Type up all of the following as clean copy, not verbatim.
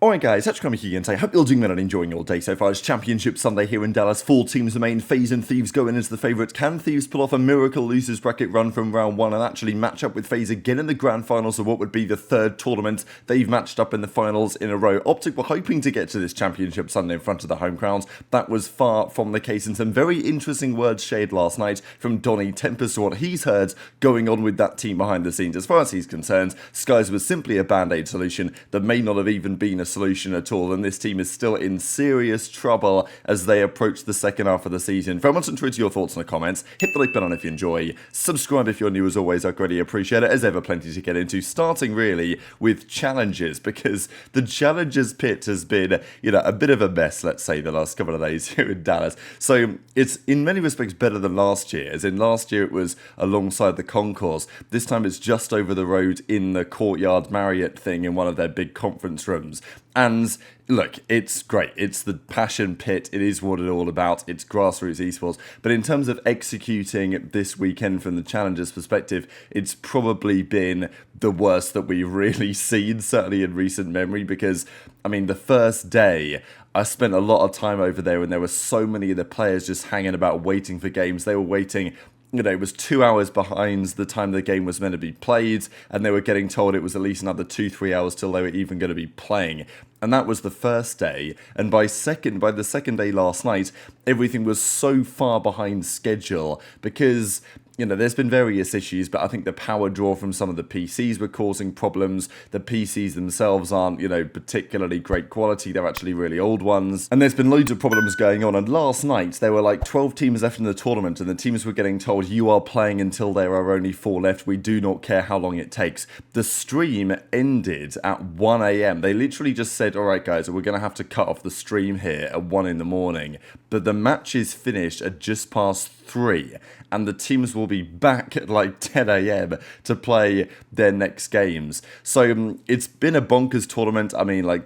Alright guys, Kremp here, and I hope you're doing well and enjoying your day so far. It's Championship Sunday here in Dallas. 4 teams remain. FaZe and Thieves go in as the favourites. Can Thieves pull off a miracle losers bracket run from round 1 and actually match up with FaZe again in the grand finals of what would be the 3rd tournament they've matched up in the finals in a row? OpTic were hoping to get to this Championship Sunday in front of the home crowds. That was far from the case, and some very interesting words shared last night from Donnie Temp as to what he's heard going on with that team behind the scenes. As far as he's concerned, Skies was simply a band-aid solution that may not have even been a solution at all, and this team is still in serious trouble as they approach the second half of the season. Very much into your thoughts in the comments. Hit the like button if you enjoy. Subscribe if you're new as always. I greatly appreciate it. As ever, plenty to get into, starting really with challenges, because the challenges pit has been, a bit of a mess, let's say, the last couple of days here in Dallas. So it's in many respects better than last year, as in last year it was alongside the concourse. This time it's just over the road in the Courtyard Marriott thing in one of their big conference rooms. And look, it's great. It's the passion pit. It is what it's all about. It's grassroots esports. But in terms of executing this weekend from the challengers' perspective, it's probably been the worst that we've really seen, certainly in recent memory, because, the first day, I spent a lot of time over there and there were so many of the players just hanging about waiting for games. They were waiting. It was 2 hours behind the time the game was meant to be played, and they were getting told it was at least another 2-3 hours till they were even going to be playing. And that was the first day, and by the second day last night, everything was so far behind schedule because there's been various issues, but I think the power draw from some of the PCs were causing problems. The PCs themselves aren't, particularly great quality. They're actually really old ones. And there's been loads of problems going on. And last night, there were like 12 teams left in the tournament, and the teams were getting told, you are playing until there are only 4 left. We do not care how long it takes. The stream ended at 1 a.m. They literally just said, all right, guys, we're going to have to cut off the stream here at 1 in the morning. But the match is finished at just past 3. And the teams will be back at like 10 a.m. to play their next games. So it's been a bonkers tournament.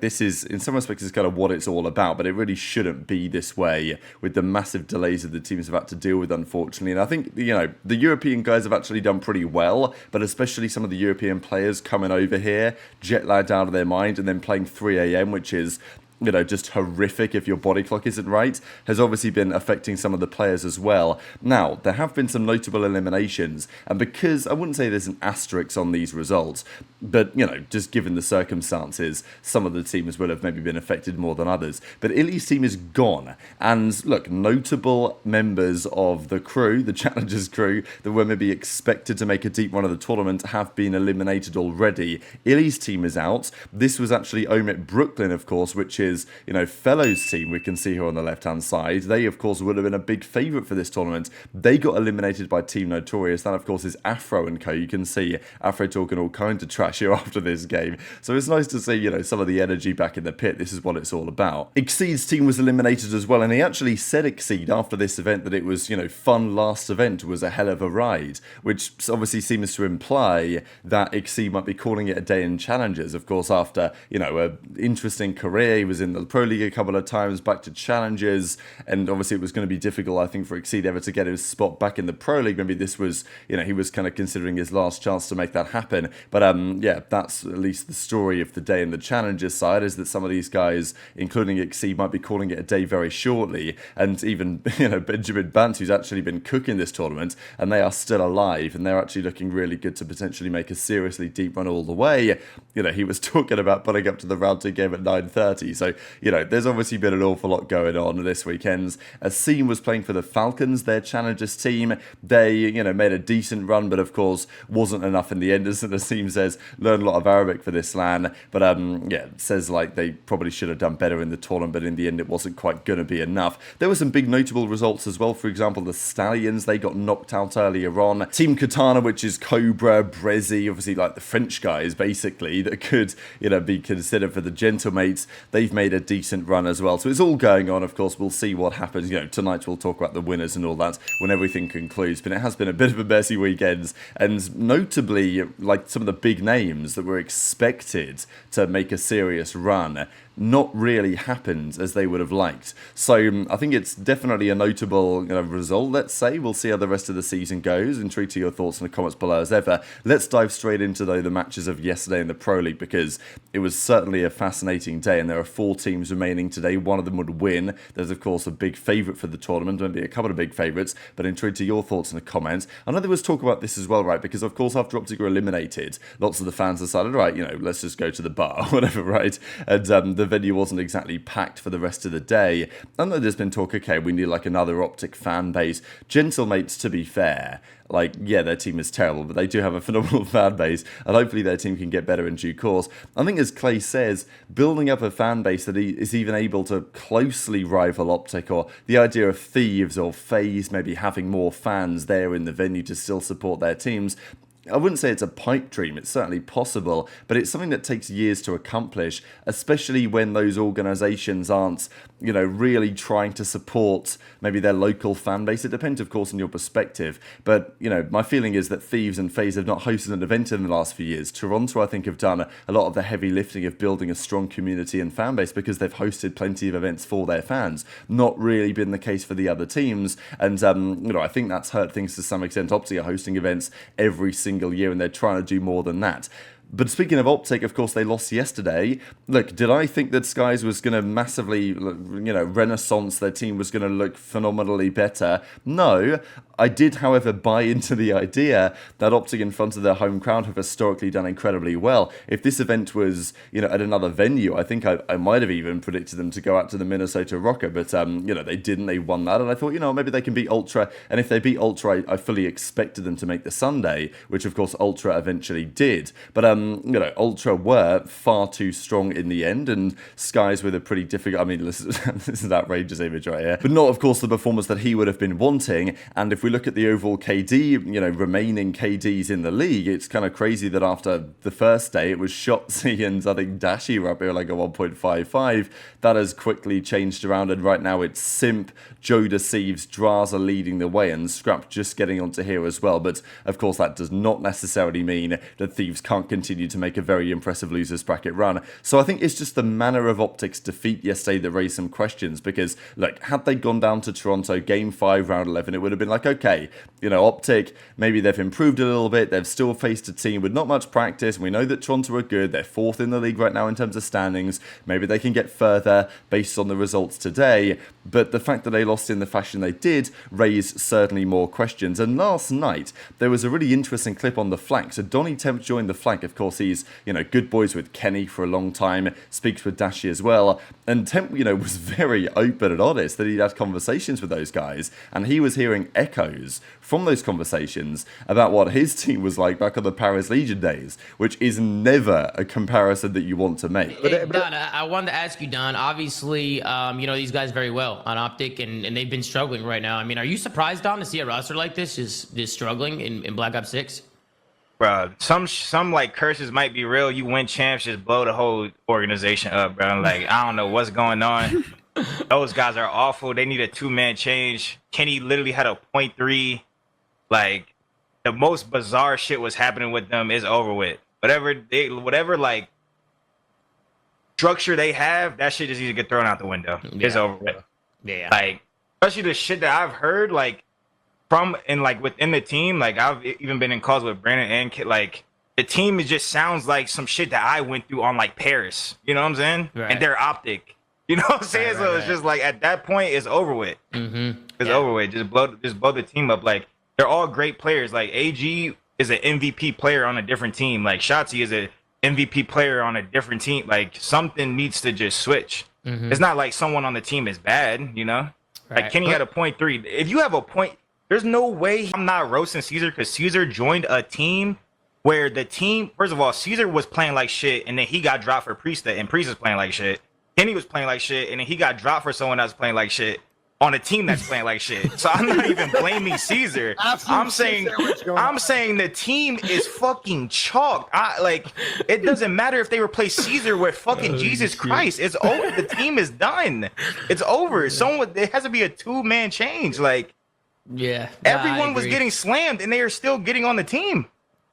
This is, in some respects, is kind of what it's all about, but it really shouldn't be this way with the massive delays that the teams have had to deal with, unfortunately. And I think, the European guys have actually done pretty well, but especially some of the European players coming over here, jet lagged out of their mind, and then playing 3 a.m., which is just horrific if your body clock isn't right, has obviously been affecting some of the players as well. Now, there have been some notable eliminations, and because I wouldn't say there's an asterisk on these results, but, just given the circumstances, some of the teams will have maybe been affected more than others. But iLLe's team is gone, and look, notable members of the crew, the Challengers crew, that were maybe expected to make a deep run of the tournament have been eliminated already. iLLe's team is out. This was actually Omit Brooklyn, of course, which is, Fellows team, we can see here on the left-hand side. They, of course, would have been a big favourite for this tournament. They got eliminated by Team Notorious. That, of course, is Afro and co. You can see Afro talking all kinds of trash here after this game. So it's nice to see, some of the energy back in the pit. This is what it's all about. Exceed's team was eliminated as well, and he actually said, Exceed, after this event that it was, fun last event was a hell of a ride, which obviously seems to imply that Exceed might be calling it a day in Challengers. Of course, after, an interesting career, he was in the Pro League a couple of times, back to Challengers, and obviously it was going to be difficult, I think, for Exceed ever to get his spot back in the Pro League. Maybe this was, he was kind of considering his last chance to make that happen. But that's at least the story of the day in the Challengers side, is that some of these guys, including Exceed, might be calling it a day very shortly. And even, Benjamin Bant, who's actually been cooking this tournament, and they are still alive, and they're actually looking really good to potentially make a seriously deep run all the way. He was talking about putting up to the round 2 game at 9:30. So, there's obviously been an awful lot going on this weekend. Asim was playing for the Falcons, their Challengers team. They, made a decent run, but of course wasn't enough in the end. As Asim says, learned a lot of Arabic for this LAN, but says like they probably should have done better in the tournament, but in the end it wasn't quite going to be enough. There were some big notable results as well. For example, the Stallions, they got knocked out earlier on. Team Katana, which is Cobra, aBeZy, obviously like the French guys basically that could, be considered for the Gentlemates. They've made a decent run as well. So it's all going on. Of course, we'll see what happens. Tonight we'll talk about the winners and all that when everything concludes. But it has been a bit of a messy weekend, and notably, like some of the big names that were expected to make a serious run not really happened as they would have liked. So I think it's definitely a notable result, let's say. We'll see how the rest of the season goes. Intrigued to your thoughts in the comments below as ever. Let's dive straight into the matches of yesterday in the Pro League, because it was certainly a fascinating day, and there are 4 teams remaining today. One of them would win. There's of course a big favourite for the tournament, maybe a couple of big favourites, but intrigued to your thoughts in the comments. I know there was talk about this as well, right? Because of course after OpTic were eliminated, lots of the fans decided, right, let's just go to the bar or whatever, right? And the venue wasn't exactly packed for the rest of the day. I know there's been talk, okay, we need like another OpTic fan base. Gentlemates, to be fair, like, yeah, their team is terrible, but they do have a phenomenal fan base, and hopefully their team can get better in due course. I think, as Clay says, building up a fan base that is even able to closely rival OpTic, or the idea of Thieves or FaZe maybe having more fans there in the venue to still support their teams, I wouldn't say it's a pipe dream, it's certainly possible, but it's something that takes years to accomplish, especially when those organisations aren't, really trying to support maybe their local fan base. It depends, of course, on your perspective, but, my feeling is that Thieves and FaZe have not hosted an event in the last few years. Toronto, I think, have done a lot of the heavy lifting of building a strong community and fan base because they've hosted plenty of events for their fans. Not really been the case for the other teams, and, I think that's hurt things to some extent. OpTic are hosting events every single year, and they're trying to do more than that. But speaking of OpTic, of course, they lost yesterday. Look, did I think that Skies was going to massively, renaissance, their team was going to look phenomenally better? No. I did, however, buy into the idea that OpTic in front of their home crowd have historically done incredibly well. If this event was, at another venue, I think I might have even predicted them to go out to the Minnesota Rocker, but, they didn't. They won that, and I thought, maybe they can beat Ultra, and if they beat Ultra, I fully expected them to make the Sunday, which, of course, Ultra eventually did. But, Ultra were far too strong in the end, and Skies with a pretty difficult, this is an outrageous image right here, but not, of course, the performance that he would have been wanting. And if we look at the overall KD, remaining KDs in the league, it's kind of crazy that after the first day, it was Shotzzy and I think Dashy were up here like a 1.55. That has quickly changed around, and right now it's Simp, JoeDeceives, Drazah leading the way, and Scrap just getting onto here as well. But, of course, that does not necessarily mean that Thieves can't continue to make a very impressive losers bracket run. So I think it's just the manner of OpTic's defeat yesterday that raised some questions, because, look, had they gone down to Toronto, Game 5, Round 11, it would have been like, okay, OpTic, maybe they've improved a little bit, they've still faced a team with not much practice, and we know that Toronto are good, they're 4th in the league right now in terms of standings, maybe they can get further based on the results today, but the fact that they lost in the fashion they did raised certainly more questions. And last night, there was a really interesting clip on the flank. So Temp joined the flank. Of course, he's, good boys with Kenny for a long time, speaks with Dashy as well. And Temp, was very open and honest that he'd had conversations with those guys, and he was hearing echoes from those conversations about what his team was like back on the Paris Legion days, which is never a comparison that you want to make. Hey, Don, I wanted to ask you, Don, obviously, these guys very well on OpTic, and they've been struggling right now. Are you surprised, Don, to see a roster like this just struggling in Black Ops 6? Bro, some like curses might be real. You win champs, just blow the whole organization up, bro. Like, I don't know what's going on. Those guys are awful. They need a 2-man change. Kenny literally had a .3. Like, the most bizarre shit was happening with them is over with. Whatever like structure they have, that shit just needs to get thrown out the window. Yeah. It's over with. Yeah. Like, especially the shit that I've heard, like, from and like within the team, like I've even been in calls with Brandon and Kit, like the team just sounds like some shit that I went through on like Paris, you know what I'm saying? Right. And they're OpTic, you know what I'm saying? So it's just like at that point it's over with. It's over with. Just blow the team up. Like, they're all great players. Like AG is an MVP player on a different team. Like Shotzzy is an MVP player on a different team. Like, something needs to just switch. It's not like someone on the team is bad, Right. Like Kenny had a .3. If you have a point, there's no way I'm not roasting Caesar, because Caesar joined a team where the team, first of all, Caesar was playing like shit, and then he got dropped for Priestahh, and Priestahh's playing like shit. Kenny was playing like shit, and then he got dropped for someone else playing like shit. on a team that's playing like shit. So I'm not even blaming Caesar. I'm saying the team is fucking chalked. It doesn't matter if they replace Caesar with fucking Jesus Christ. It's over. The team is done. It's over. There has to be a 2-man change. Like, yeah, everyone was getting slammed, and they are still getting on the team.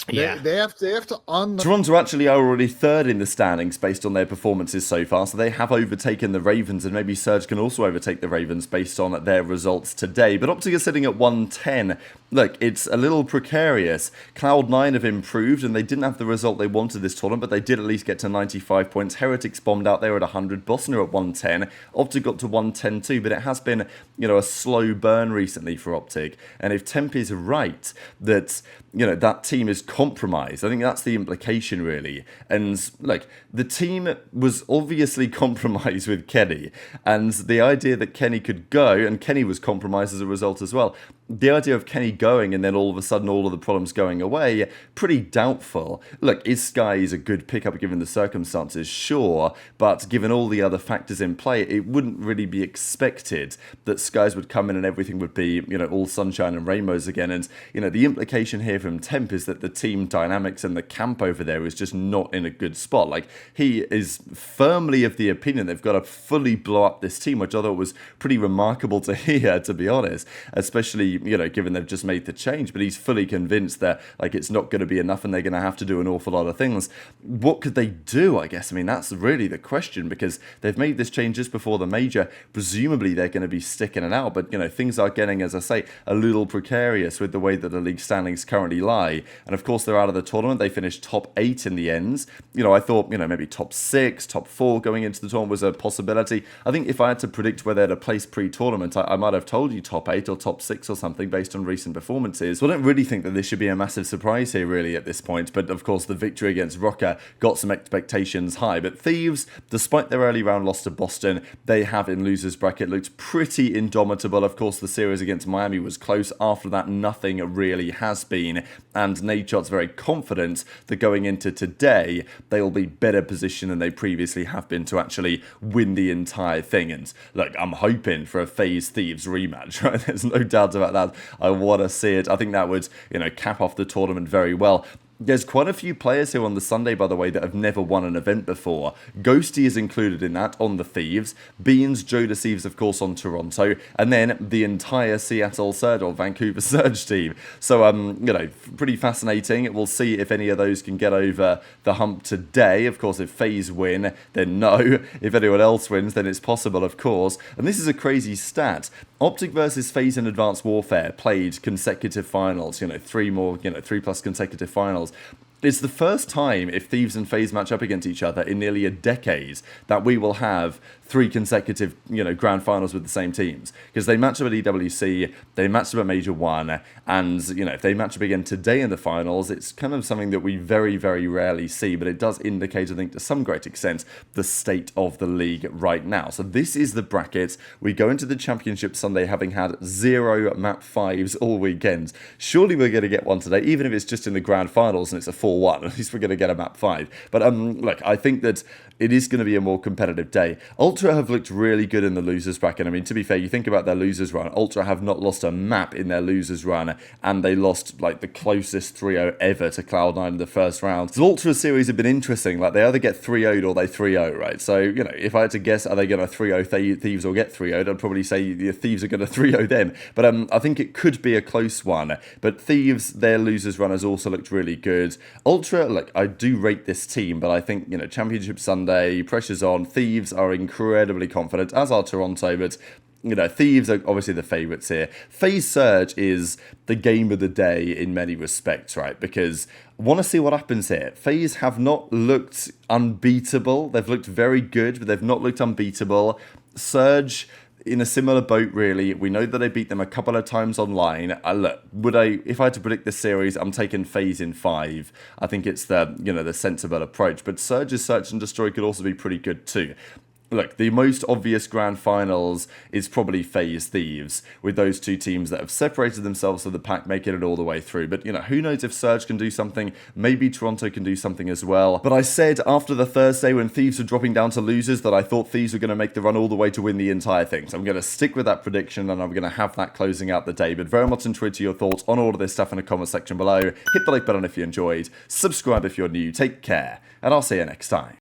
Yeah, they have to Toronto actually are already third in the standings based on their performances so far, so they have overtaken the Ravens, and maybe Surge can also overtake the Ravens based on their results today. But OpTic is sitting at 110. Look, it's a little precarious. Cloud9 have improved, and they didn't have the result they wanted this tournament, but they did at least get to 95 points. Heretics bombed out there at 100. Boston are at 110. OpTic got to 110 too, but it has been, a slow burn recently for OpTic. And if Temp is right that, that team is compromised, I think that's the implication, really. And, look, the team was obviously compromised with Kenny, and the idea that Kenny could go, and Kenny was compromised as a result as well, the idea of Kenny going and then all of a sudden all of the problems going away, pretty doubtful. Look, is Sky a good pickup given the circumstances? Sure, but given all the other factors in play, it wouldn't really be expected that Skies would come in and everything would be, all sunshine and rainbows again. And, the implication here from Temp is that the team dynamics and the camp over there is just not in a good spot. Like, he is firmly of the opinion they've got to fully blow up this team, which I thought was pretty remarkable to hear, to be honest, especially given they've just made the change, but he's fully convinced that it's not going to be enough and they're going to have to do an awful lot of things. What could they do, I guess? I mean, that's really the question, because they've made this change just before the major. Presumably they're going to be sticking it out, but things are getting, as I say, a little precarious with the way that the league standings currently lie. And of course they're out of the tournament. They finished top 8 in the end. I thought, maybe top 6, top 4 going into the tournament was a possibility. I think if I had to predict where they'd a place pre-tournament, I might have told you top 8 or top 6 or something based on recent performances. So I don't really think that this should be a massive surprise here really at this point, but of course the victory against Rocker got some expectations high. But Thieves, despite their early round loss to Boston, they have in losers bracket looked pretty indomitable. Of course the series against Miami was close. After that nothing really has been, and Nadeshot's very confident that going into today they will be better positioned than they previously have been to actually win the entire thing. And look, I'm hoping for a FaZe Thieves rematch, right? There's no doubt about that. I want to see it. I think that would, cap off the tournament very well. There's quite a few players here on the Sunday, by the way, that have never won an event before. Ghosty is included in that on the Thieves. Beans, JoeDeceives, of course, on Toronto. And then the entire Seattle Surge or Vancouver Surge team. So, pretty fascinating. We'll see if any of those can get over the hump today. Of course, if FaZe win, then no. If anyone else wins, then it's possible, of course. And this is a crazy stat. OpTic versus FaZe in Advanced Warfare played consecutive finals. 3 plus consecutive finals. It's the first time, if Thieves and FaZe match up against each other in nearly a decade, that we will have 3 consecutive, grand finals with the same teams. Because they match up at EWC, they matched up at Major 1, and, if they match up again today in the finals, it's kind of something that we very, very rarely see, but it does indicate, I think, to some great extent, the state of the league right now. So this is the bracket. We go into the championship Sunday having had 0 map 5s all weekend. Surely we're going to get one today, even if it's just in the grand finals and it's a 4-1. At least we're going to get a map 5. But look, I think that it is going to be a more competitive day. Ultra have looked really good in the losers bracket. I mean, to be fair, you think about their losers run. Ultra have not lost a map in their losers run, and they lost the closest 3-0 ever to Cloud9 in the first round. So Ultra series have been interesting. They either get 3-0'd or they 3-0, right? So, if I had to guess, are they going to 3-0 Thieves or get 3-0'd? I'd probably say the Thieves are going to 3-0 them. But I think it could be a close one. But Thieves, their losers run has also looked really good. Ultra, look, I do rate this team, but I think, Championship Sunday, pressure's on. Thieves are incredibly confident, as are Toronto, but Thieves are obviously the favourites here. FaZe Surge is the game of the day in many respects, right? Because I want to see what happens here. FaZe have not looked unbeatable. They've looked very good, but they've not looked unbeatable. Surge, in a similar boat, really. We know that I beat them a couple of times online. Look, if I had to predict this series, I'm taking FaZe in 5. I think it's the sensible approach. But Surge's Search and Destroy could also be pretty good too. Look, the most obvious grand finals is probably FaZe Thieves, with those two teams that have separated themselves from the pack, making it all the way through. But, you know, who knows if Surge can do something? Maybe Toronto can do something as well. But I said after the Thursday when Thieves were dropping down to losers that I thought Thieves were going to make the run all the way to win the entire thing. So I'm going to stick with that prediction, and I'm going to have that closing out the day. But very much enjoyed your thoughts on all of this stuff in the comment section below. Hit the like button if you enjoyed. Subscribe if you're new. Take care, and I'll see you next time.